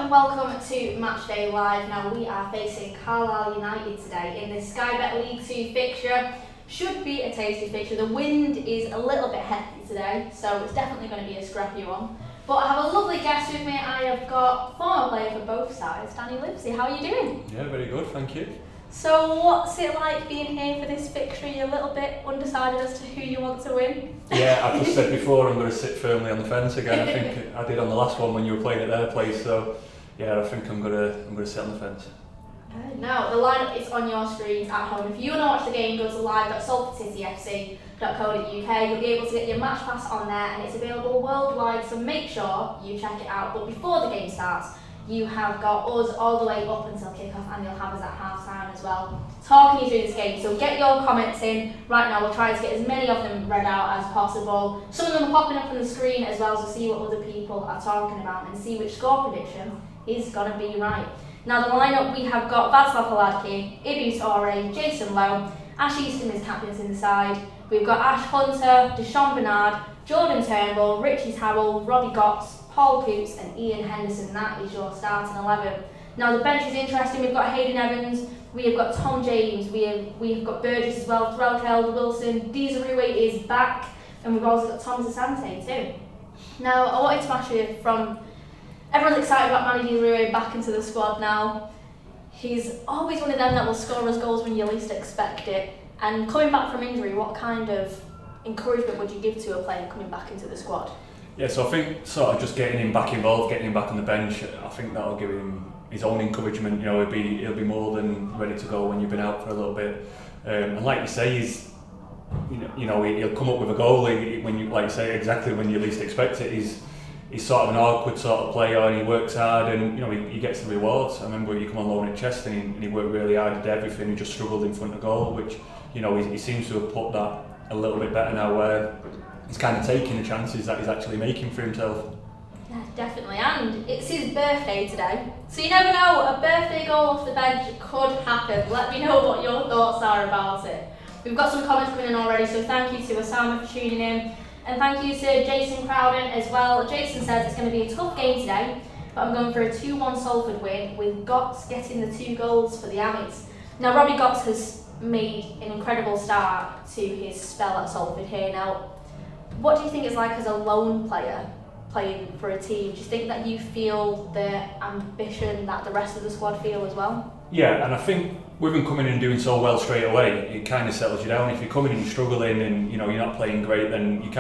and welcome to Matchday Live. Now we are facing Carlisle United today in the Sky Bet League 2 fixture. Should be a tasty fixture. The wind is a little bit hefty today, so it's definitely going to be a scrappy one. But I have a lovely guest with me. I have got former player for both sides, Danny Livesey. How are you doing? Yeah, very good, thank you. So what's it like being here for this fixture? You're a little bit undecided as to who you want to win? Yeah, I've just said before I'm going to sit firmly on the fence again. I think I did on the last one when you were playing at their place. So yeah, I think I'm going to sit on the fence. Okay. Now the lineup is on your screens at home. If you want to watch the game, go to live.salfordcityfc.co.uk. You'll be able to get your match pass on there, and it's available worldwide. So make sure you check it out. But before the game starts, you have got us all the way up until kick-off, and you'll have us at half-time as well, talking you through this game. So get your comments in right now. We'll try to get as many of them read out as possible. Some of them are popping up on the screen as well, so see what other people are talking about and see which score prediction is going to be right. Now the lineup, we have got Václav Hladký, Ibis Ore, Jason Lowe, Ash Easton is captains in the side. We've got Ash Hunter, Deshaun Bernard, Jordan Turnbull, Richie Towell, Robbie Gotts, Paul Coots and Ian Henderson. That is your starting 11. Now the bench is interesting. We've got Hayden Evans, we have got Tom James, we have got Burgess as well, Threlkeld, Wilson, Dizarue is back, and we've also got Thomas Asante too. Now I wanted to ask you, from everyone's excited about Manny Dizarue back into the squad now. He's always one of them that will score us goals when you least expect it. And coming back from injury, what kind of encouragement would you give to a player coming back into the squad? Yeah, so I think sort of just getting him back involved, getting him back on the bench, I think that'll give him his own encouragement. You know, he'll be more than ready to go when you've been out for a little bit. And like you say, he's he'll come up with a goal when you, like you say, exactly when you least expect it. He's sort of an awkward sort of player, and he works hard, and he gets the rewards. I remember he come on loan at Chester, and he worked really hard, did everything. He just struggled in front of goal, which he seems to have put that a little bit better now, where he's kind of taking the chances that he's actually making for himself. Yeah, definitely, and it's his birthday today, so you never know, a birthday goal off the bench could happen. Let me know what your thoughts are about it. We've got some comments coming in already, so thank you to Osama for tuning in, and thank you to Jason Crowden as well. Jason says it's going to be a tough game today, but I'm going for a 2-1 Salford win, with Gotts getting the 2 goals for the Amis. Now Robbie Gotts has made an incredible start to his spell at Salford here. Now, what do you think it's like as a lone player playing for a team? Do you think that you feel the ambition that the rest of the squad feel as well? Yeah, and I think with him coming in and doing so well straight away, it kind of settles you down. If you're coming in and struggling and you're not playing great, then you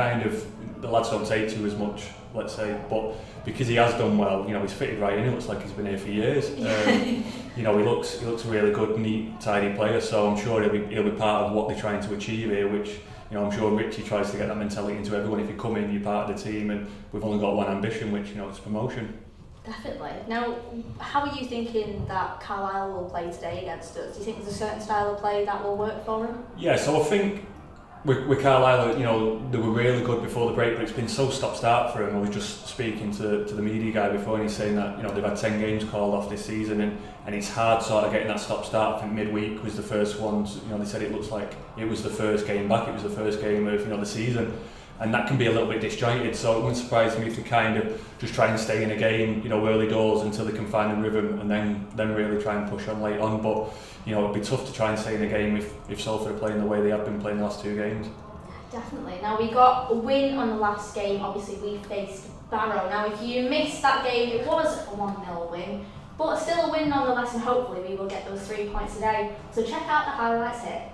the lads don't take to as much, let's say. But because he has done well, he's fitted right in. He looks like he's been here for years. He looks a really good, neat, tidy player. So I'm sure he'll be part of what they're trying to achieve here, which I'm sure Richie tries to get that mentality into everyone. If you come in, you're part of the team, and we've only got one ambition, which is promotion. Definitely. Now, how are you thinking that Carlisle will play today against us? Do you think there's a certain style of play that will work for them? Yeah, so I think with Carlisle, they were really good before the break, but it's been so stop-start for them. I was just speaking to the media guy before, and he's saying that they've had 10 games called off this season, and it's hard sort of getting that stop-start. I think midweek was the first one. They said it looks like it was the first game back. It was the first game of the season. And that can be a little bit disjointed, so it wouldn't surprise me if they kind of just try and stay in a game, early doors until they can find a rhythm, and then really try and push on late on. But it'd be tough to try and stay in a game if Salford are playing the way they have been playing the last 2 games. Definitely. Now we got a win on the last game. Obviously we faced Barrow. Now if you missed that game, it was a 1-0 win, but still a win nonetheless, and hopefully we will get those 3 points today. So check out the highlights here.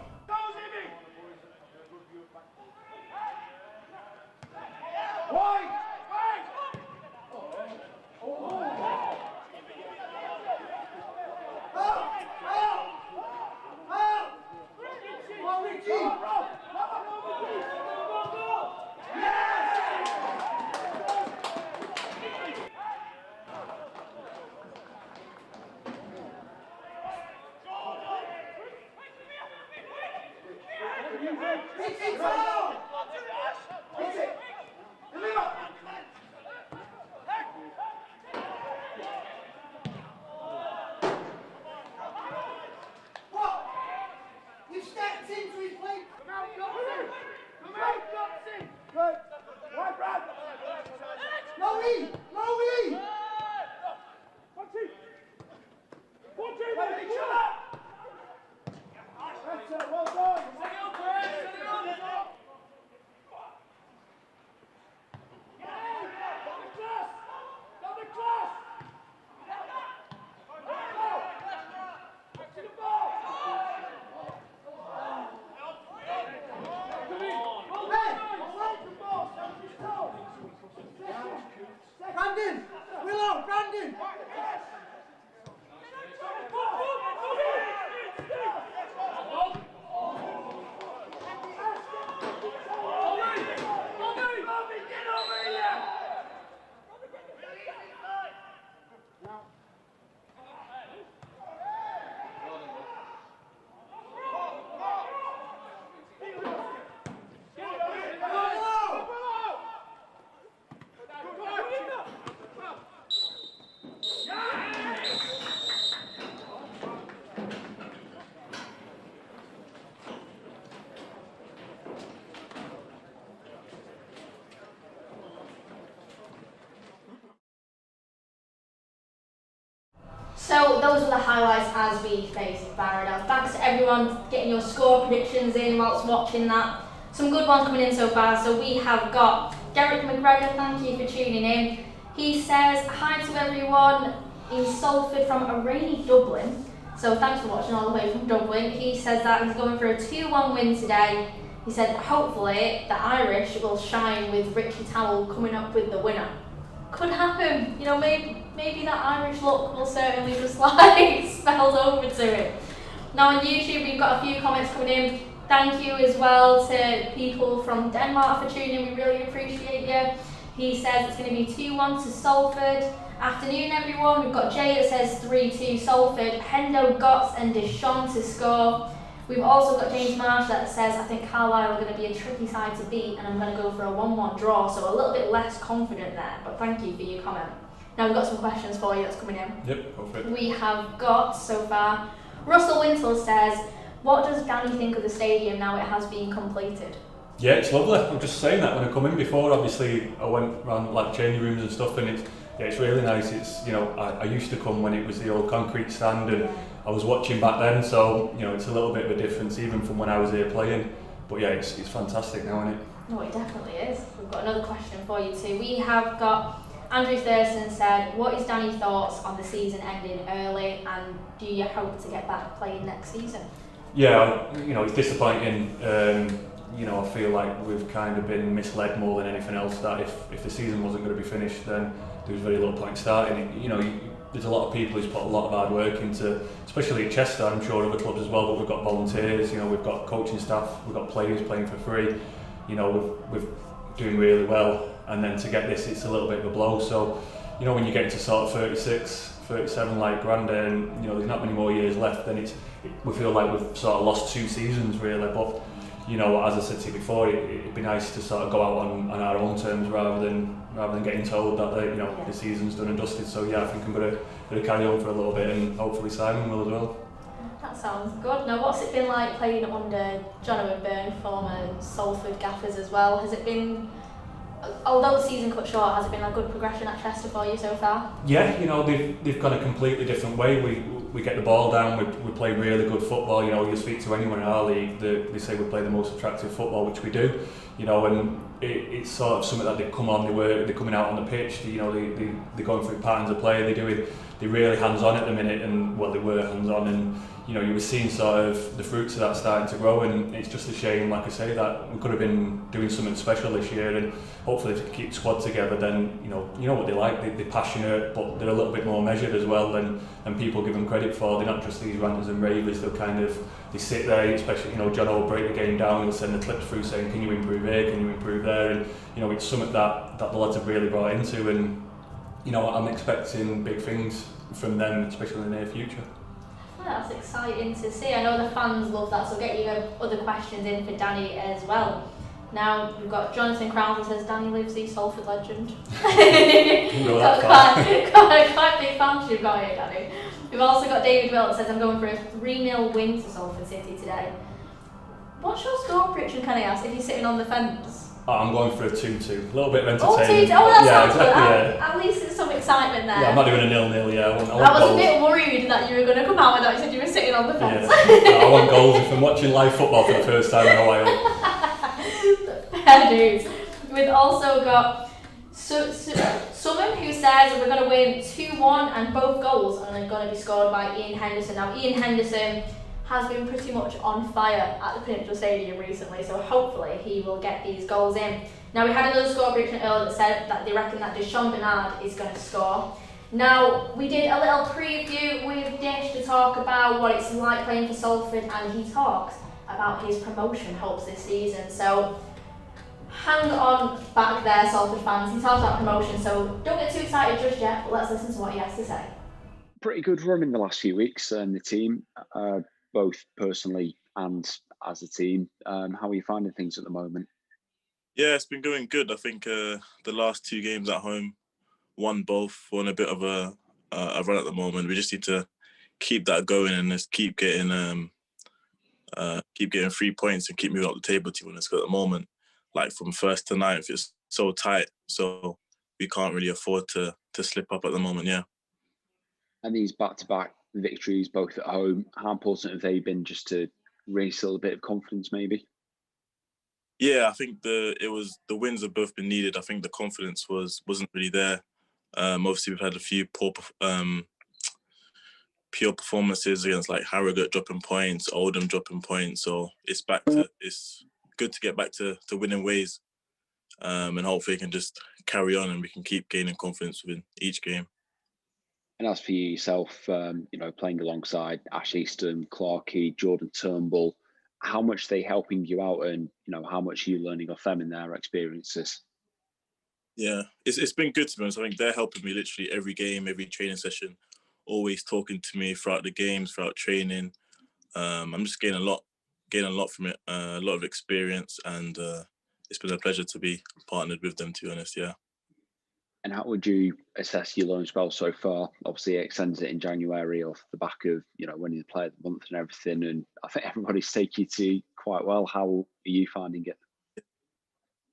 So those were the highlights as we faced Barrow. Thanks to everyone getting your score predictions in whilst watching that. Some good ones coming in so far. So we have got Derek McGregor, thank you for tuning in. He says, hi to everyone in Salford from a rainy Dublin. So thanks for watching all the way from Dublin. He says that he's going for a 2-1 win today. He said hopefully the Irish will shine with Richie Towell coming up with the winner. Could happen, you know, maybe that Irish look will certainly just like spelled over to it. Now on YouTube we've got a few comments coming in. Thank you as well to people from Denmark for tuning in, we really appreciate you. He says it's going to be 2-1 to Salford. Afternoon everyone, we've got Jay that says 3-2 Salford, Hendo, Gotts and Deshaun to score. We've also got James Marsh that says, I think Carlisle are going to be a tricky side to beat and I'm going to go for a 1-1 draw, so a little bit less confident there, but thank you for your comment. Now we've got some questions for you that's coming in. Yep, go for it. We have got, so far, Russell Wintle says, what does Danny think of the stadium now it has been completed? Yeah, it's lovely. I'm just saying that when I come in before, obviously I went around like changing rooms and stuff, and it's really nice. It's, you know, I used to come when it was the old concrete stand and I was watching back then, so you know it's a little bit of a difference even from when I was here playing. But yeah, it's fantastic now, isn't it? No, it definitely is. We've got another question for you too. We have got Andrew Thurston said, what is Danny's thoughts on the season ending early and do you hope to get back playing next season? Yeah, you know, it's disappointing. You know, I feel like we've kind of been misled more than anything else, that if the season wasn't going to be finished, then there was very little point starting. You know, there's a lot of people who's put a lot of hard work into, especially at Chester, I'm sure other clubs as well, but we've got volunteers, you know, we've got coaching staff, we've got players playing for free, you know, we're doing really well, and then to get this, it's a little bit of a blow. So, you know, when you get into sort of 36, 37 like Granda, and you know, there's not many more years left, then we feel like we've sort of lost 2 seasons really. But you know, as I said to you before, it'd be nice to sort of go out on our own terms rather than getting told that the season's done and dusted. So yeah, I think I'm going to carry on for a little bit, and hopefully Simon will as well. That sounds good. Now, what's it been like playing under Jonathan Byrne, former Salford gaffers as well? Has it been, although the season cut short, has it been a good progression at Chester for you so far? Yeah, you know, they've gone a completely different way. We get the ball down, we play really good football. You know, you speak to anyone in our league, they say we play the most attractive football, which we do. You know, and it's sort of something that they've come on. They're coming out on the pitch. You know, they're going through patterns of play. They're really hands on at the minute, and well, they were hands on, and you know, you were seeing sort of the fruits of that starting to grow, and it's just a shame, like I say, that we could have been doing something special this year, and hopefully if they keep the squad together, then you know what they like, they're passionate, but they're a little bit more measured as well than people give them credit for. They're not just these ranters and ravers. They sit there, especially, you know, John will break the game down, he'll send the clips through saying, can you improve here, can you improve there, and you know, it's something that the lads have really brought into, and you know, I'm expecting big things from them, especially in the near future. That's exciting to see. I know the fans love that, so get your other questions in for Danny as well. Now we've got Jonathan Crown who says Danny lives the Salford legend. quite big fans you've got here, Danny. We've also got David Will that says I'm going for a 3-0 win to Salford City today. What's your score prediction, can I ask, if you're sitting on the fence? Oh, I'm going for a 2-2. A little bit of Oh, 2-2. entertainment. Oh, that yeah, sounds exactly, good. yeah. At least there's some excitement there. Yeah, I'm not doing a 0-0, yeah. I was a bit worried that you were going to come out with that. You said you were sitting on the fence. Yeah. I want goals if I'm watching live football for the first time in a while. Fair dues. We've also got someone who says we're going to win 2-1 and both goals are going to be scored by Ian Henderson. Now, Ian Henderson has been pretty much on fire at the Peninsula Stadium recently, so hopefully he will get these goals in. Now, we had another score prediction earlier that said that they reckon that Deshaun Bernard is going to score. Now, we did a little preview with Dish to talk about what it's like playing for Salford, and he talks about his promotion hopes this season. So hang on back there, Salford fans. He talks about promotion, so don't get too excited just yet, but let's listen to what he has to say. Pretty good run in the last few weeks, and the team, both personally and as a team. How are you finding things at the moment? Yeah, it's been going good. I think the last 2 games at home, won both. We're on a bit of a run at the moment. We just need to keep that going and just keep getting 3 points and keep moving up the table. To be honest, at the moment, like from 1st to 9th, it's so tight. So we can't really afford to slip up at the moment. Yeah. And these back-to-back victories, both at home, how important have they been just to reinstill a bit of confidence, maybe? Yeah, I think the wins have both been needed. I think the confidence wasn't really there. Obviously, we've had a few pure performances against like Harrogate dropping points, Oldham dropping points. So it's good to get back to winning ways, and hopefully it can just carry on and we can keep gaining confidence within each game. And as for you yourself, playing alongside Ash Easton, Clarkey, Jordan Turnbull, how much are they helping you out, and how much are you learning off them in their experiences? Yeah, it's been good to be honest. I think they're helping me literally every game, every training session, always talking to me throughout the games, throughout training. I'm just getting a lot from it, a lot of experience, and it's been a pleasure to be partnered with them, to be honest. Yeah. And how would you assess your loan spell so far? Obviously, it extends it in January off the back of winning the Player of the Month and everything. And I think everybody's taken you to quite well. How are you finding it?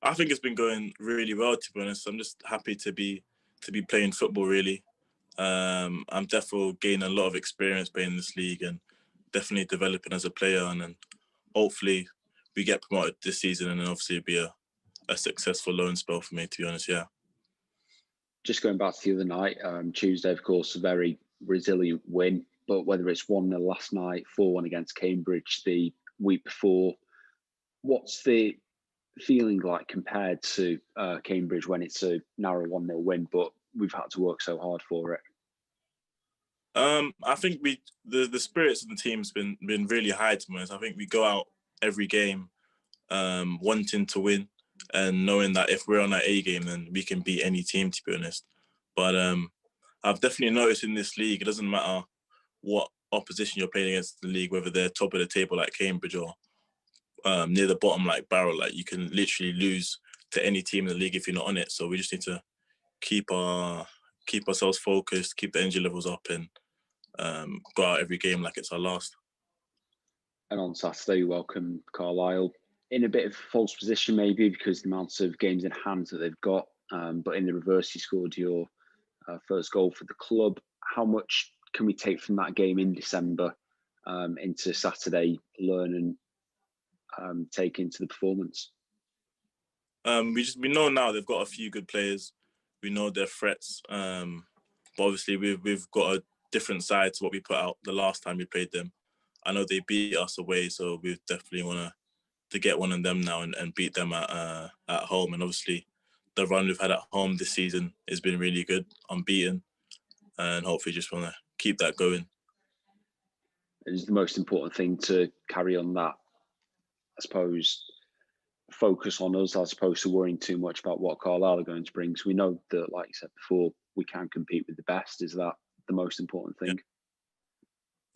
I think it's been going really well, to be honest. I'm just happy to be playing football. Really, I'm definitely gaining a lot of experience playing this league and definitely developing as a player. And then hopefully we get promoted this season, and then obviously it'll be a successful loan spell for me, to be honest. Yeah. Just going back to the other night, Tuesday, of course, a very resilient win. But whether it's 1-0 last night, 4-1 against Cambridge the week before, what's the feeling like compared to Cambridge when it's a narrow 1-0 win, but we've had to work so hard for it? I think the spirits of the team's been really high to us. I think we go out every game wanting to win and knowing that if we're on our A game, then we can beat any team, to be honest. But I've definitely noticed in this league, it doesn't matter what opposition you're playing against in the league, whether they're top of the table like Cambridge or near the bottom like Barrow, like you can literally lose to any team in the league if you're not on it. So we just need to keep ourselves focused, keep the energy levels up, and go out every game like it's our last. And on Saturday, welcome Carlisle in a bit of false position maybe because the amount of games in hand that they've got. But in the reverse, you scored your first goal for the club. How much can we take from that game in December into Saturday, learn and take into the performance? We know now they've got a few good players. We know their threats. But obviously we've got a different side to what we put out the last time we played them. I know they beat us away, so we definitely want to get one of them now and beat them at home. And obviously the run we've had at home this season has been really good, unbeaten, and hopefully just want to keep that going. It's the most important thing to carry on that, I suppose, focus on us as opposed to worrying too much about what Carlisle are going to bring. So we know that, like you said before, we can compete with the best. Is that the most important thing?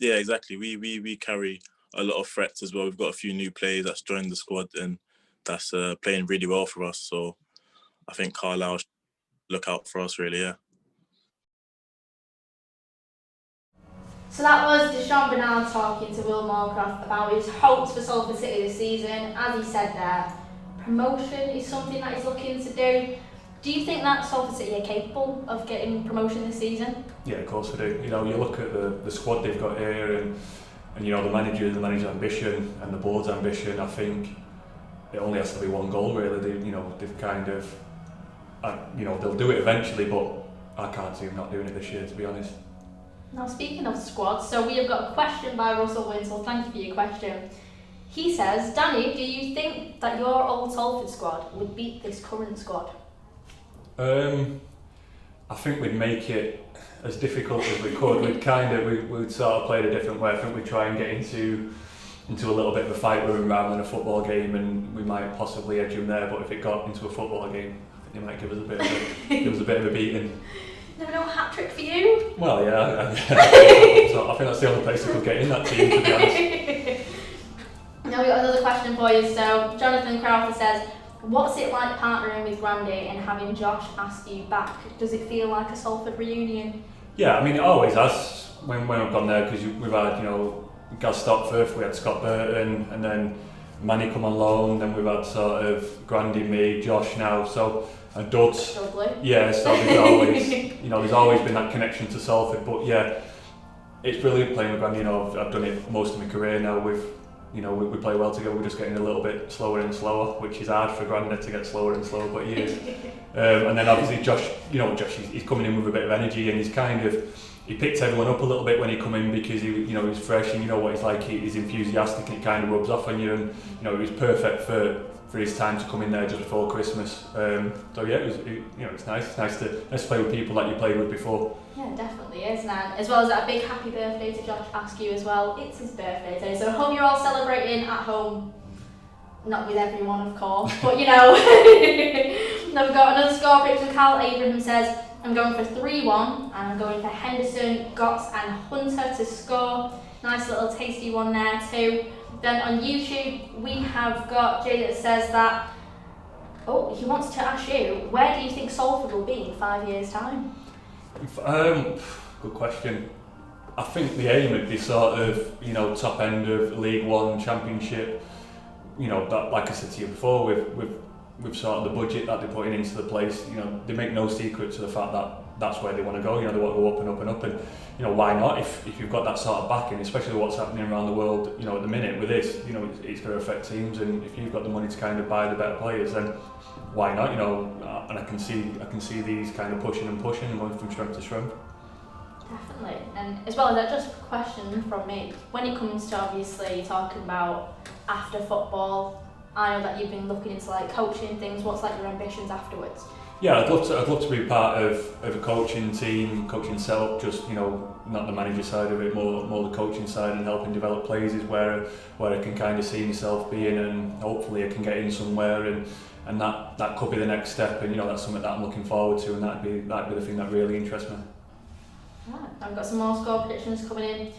Yeah, exactly. We carry a lot of threats as well. We've got a few new players that's joined the squad and that's playing really well for us. So I think Carlisle should look out for us, really, yeah. So that was Deshaun Bernard talking to Will Moorcroft about his hopes for Salford City this season. As he said there, promotion is something that he's looking to do. Do you think that Salford City are capable of getting promotion this season? Yeah, of course we do. You look at the squad they've got here and the manager's ambition and the board's ambition. I think it only has to be one goal really. They've kind of, they'll do it eventually, but I can't see them not doing it this year, to be honest. Now speaking of squad, so we have got a question by Russell Winslow. Thank you for your question. He says, Danny, do you think that your old Salford squad would beat this current squad? I think we'd make it as difficult as we could. We'd sort of play it a different way. I think we'd try and get into a little bit of a fight with them rather than a football game, and we might possibly edge them there. But if it got into a football game, I think they might give us a bit of a beating. No hat trick for you? Well, yeah. So I think that's the only place we could get in that team, to be honest. Now we've got another question for you. So Jonathan Crowther says, what's it like partnering with Randy and having Josh ask you back? Does it feel like a Salford reunion? Yeah, I mean it always has when I've gone there, because we've had Gaz Stopforth, we had Scott Burton, and then Manny come on loan, then we've had sort of Grandy, me, Josh now. So Dud's. Dudley. Yeah, so there's always, there's always been that connection to Salford. But yeah, it's brilliant playing with Granny. I've done it most of my career now. We play well together. We're just getting a little bit slower and slower, which is hard for Grandad to get slower and slower, but he is. And then obviously Josh, he's coming in with a bit of energy, and he picked everyone up a little bit when he come in because he's fresh, and you know what he's like. He's enthusiastic, and it kind of rubs off on you, and he was perfect for his time to come in there just before Christmas. So yeah, it's nice. It's nice to play with people that you played with before. Yeah, it definitely is, and as well as that, a big happy birthday to Josh Askew as well. It's his birthday today, so I hope you're all celebrating at home. Not with everyone, of course, but Now we've got another score prediction. Carl Abraham says, I'm going for 3-1, and I'm going for Henderson, Gotts and Hunter to score. Nice little tasty one there too. Then on YouTube, we have got Jay that says that, he wants to ask you, where do you think Salford will be in 5 years' time? Good question. I think the aim would be sort of, top end of League One, Championship. That, like I said to you before, with sort of the budget that they're putting into the place, they make no secret to the fact that that's where they want to go. They want to go up and up and up, and why not? If you've got that sort of backing, especially what's happening around the world, at the minute with this, it's going to affect teams, and if you've got the money to kind of buy the better players, then why not? And I can see these kind of pushing and going from strength to strength. Definitely, and as well as that, just a question from me. When it comes to obviously talking about after football, I know that you've been looking into like coaching things. What's like your ambitions afterwards? Yeah, I'd love to be part of a coaching team, coaching setup. Just not the manager side of it, more the coaching side, and helping develop players is where I can kind of see myself being, and hopefully I can get in somewhere, and that could be the next step, and that's something that I'm looking forward to, and that'd be the thing that really interests me. Right, I've got some more score predictions coming in.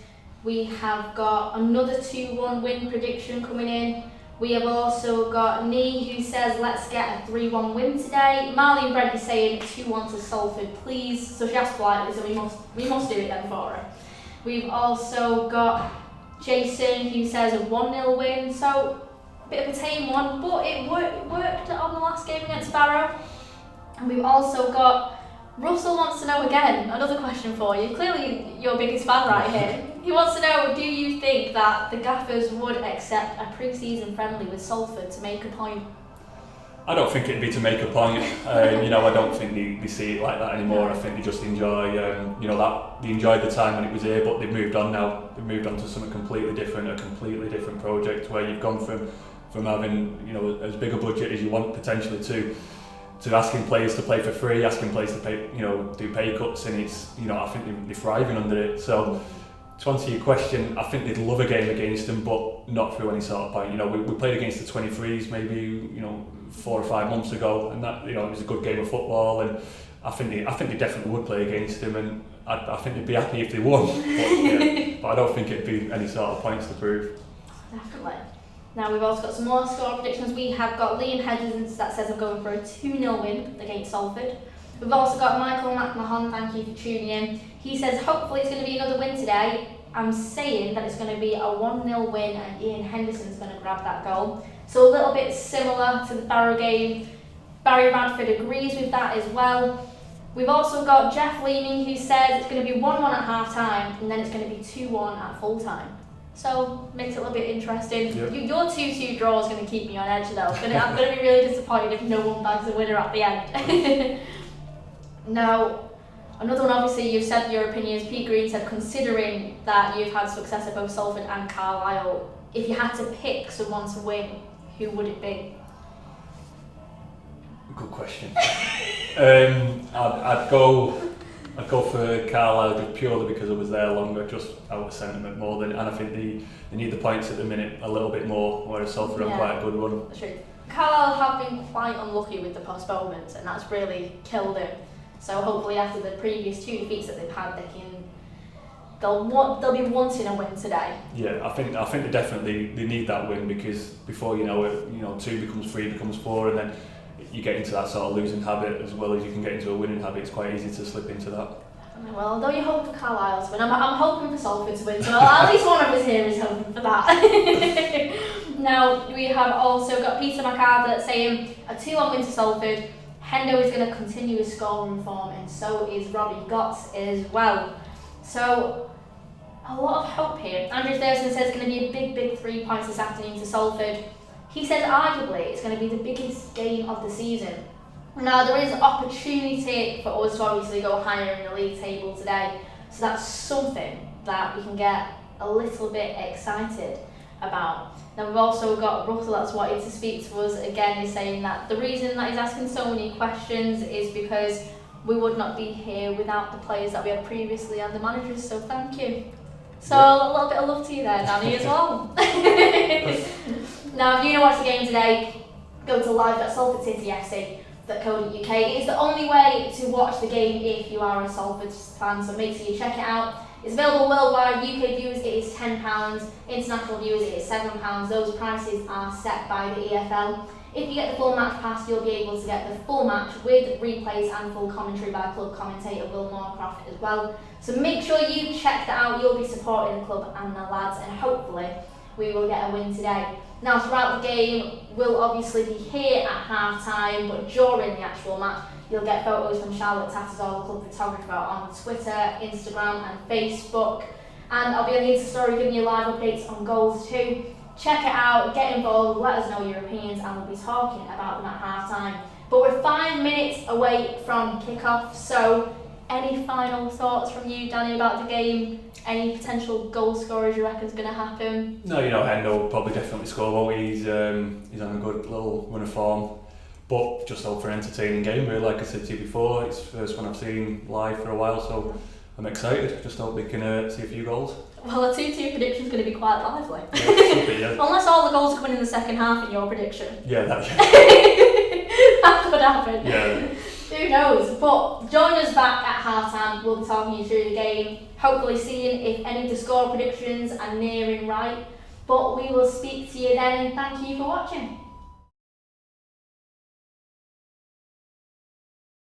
We have got another 2-1 win prediction coming in. We have also got Nee, who says let's get a 3-1 win today. Marley and Brent is saying 2-1 to Salford, please. So she asked politely, so we must do it then for her. We've also got Jason, who says a 1-0 win. So a bit of a tame one, but it worked on the last game against Barrow. And we've also got Russell wants to know again, another question for you. Clearly your biggest fan right here. He wants to know, do you think that the Gaffers would accept a pre-season friendly with Salford to make a point? I don't think it'd be to make a point. I don't think they see it like that anymore. I think they just enjoy, that they enjoyed the time when it was here, but they've moved on now. They've moved on to something completely different, a completely different project where you've gone from having, as big a budget as you want potentially to asking players to play for free, asking players to pay, do pay cuts, and it's, I think they're thriving under it. So to answer your question, I think they'd love a game against them, but not through any sort of point. We played against the 23s maybe 4 or 5 months ago, and that it was a good game of football, and I think they definitely would play against them, and I think they'd be happy if they won. But I don't think it'd be any sort of points to prove. Definitely. Now we've also got some more score predictions. We have got Liam Hedges that says I'm going for a 2-0 win against Salford. We've also got Michael McMahon, thank you for tuning in. He says hopefully it's going to be another win today. I'm saying that it's going to be a 1-0 win and Ian Henderson's going to grab that goal. So a little bit similar to the Barrow game. Barry Radford agrees with that as well. We've also got Jeff Leeming, who says it's going to be 1-1 at half time and then it's going to be 2-1 at full time. So makes it a little bit interesting. Yep. Your 2-2 draw is going to keep me on edge though. I'm going to be really disappointed if no one bags a winner at the end. Now, another one, obviously you've said your opinions. Pete Green said, considering that you've had success at both Salford and Carlisle, if you had to pick someone to win, who would it be? Good question. I'd go for Carlisle just purely because I was there longer, just out of sentiment more than, and I think they need the points at the minute a little bit more, whereas Salford are on quite a good run. That's true. Carlisle have been quite unlucky with the postponements, and that's really killed him. So hopefully after the previous 2 defeats that they've had, they'll be wanting a win today. Yeah, I think they definitely need that win, because before you know it, 2 becomes 3 becomes 4, and then you get into that sort of losing habit as well as you can get into a winning habit. It's quite easy to slip into that. Well, although you hope for Carlisle to win, I'm hoping for Salford to win, so at least one of us here is hoping for that. Now, we have also got Peter McArthur saying a 2-1 win to Salford. Hendo is going to continue his scoring form, and so is Robbie Gotts as well. So, a lot of hope here. Andrew Thurston says it's going to be a big 3 points this afternoon to Salford. He says arguably it's going to be the biggest game of the season. Now, there is opportunity for us to obviously go higher in the league table today, so that's something that we can get a little bit excited about. Now, we've also got Russell that's wanted to speak to us again. He's saying that the reason that he's asking so many questions is because we would not be here without the players that we had previously and the managers, so thank you. So a little bit of love to you there, Danny, as well. Now, if you want to watch the game today, go to live.salfordcityfc.co.uk. It is the only way to watch the game if you are a Salford fan, so make sure you check it out. It's available worldwide. UK viewers, it is £10. International viewers, it is £7. Those prices are set by the EFL. If you get the full match pass, you'll be able to get the full match with replays and full commentary by club commentator Will Moorcroft as well. So make sure you check that out. You'll be supporting the club and the lads, and hopefully we will get a win today. Now, throughout the game, we'll obviously be here at half-time, but during the actual match, you'll get photos from Charlotte Tattersall, the club photographer, on Twitter, Instagram and Facebook. And I'll be on the Insta story giving you live updates on goals too. Check it out, get involved, let us know your opinions, and we'll be talking about them at half-time. But we're 5 minutes away from kick-off, so any final thoughts from you, Danny, about the game? Any potential goal scorers you reckon is going to happen? No, Hendo will probably definitely score, won't he? He's on a good little run of form. But just hope for an entertaining game, really. Like I said to you before, it's the first one I've seen live for a while, so I'm excited. Just hope we can see a few goals. Well, a 2-2 prediction is going to be quite lively. Yeah, it should be, yeah. Unless all the goals are coming in the second half in your prediction. Yeah, that could happen. Yeah. Who knows? But join us back at half-time. We'll be talking you through the game, hopefully seeing if any of the score predictions are nearing right. But we will speak to you then, and thank you for watching.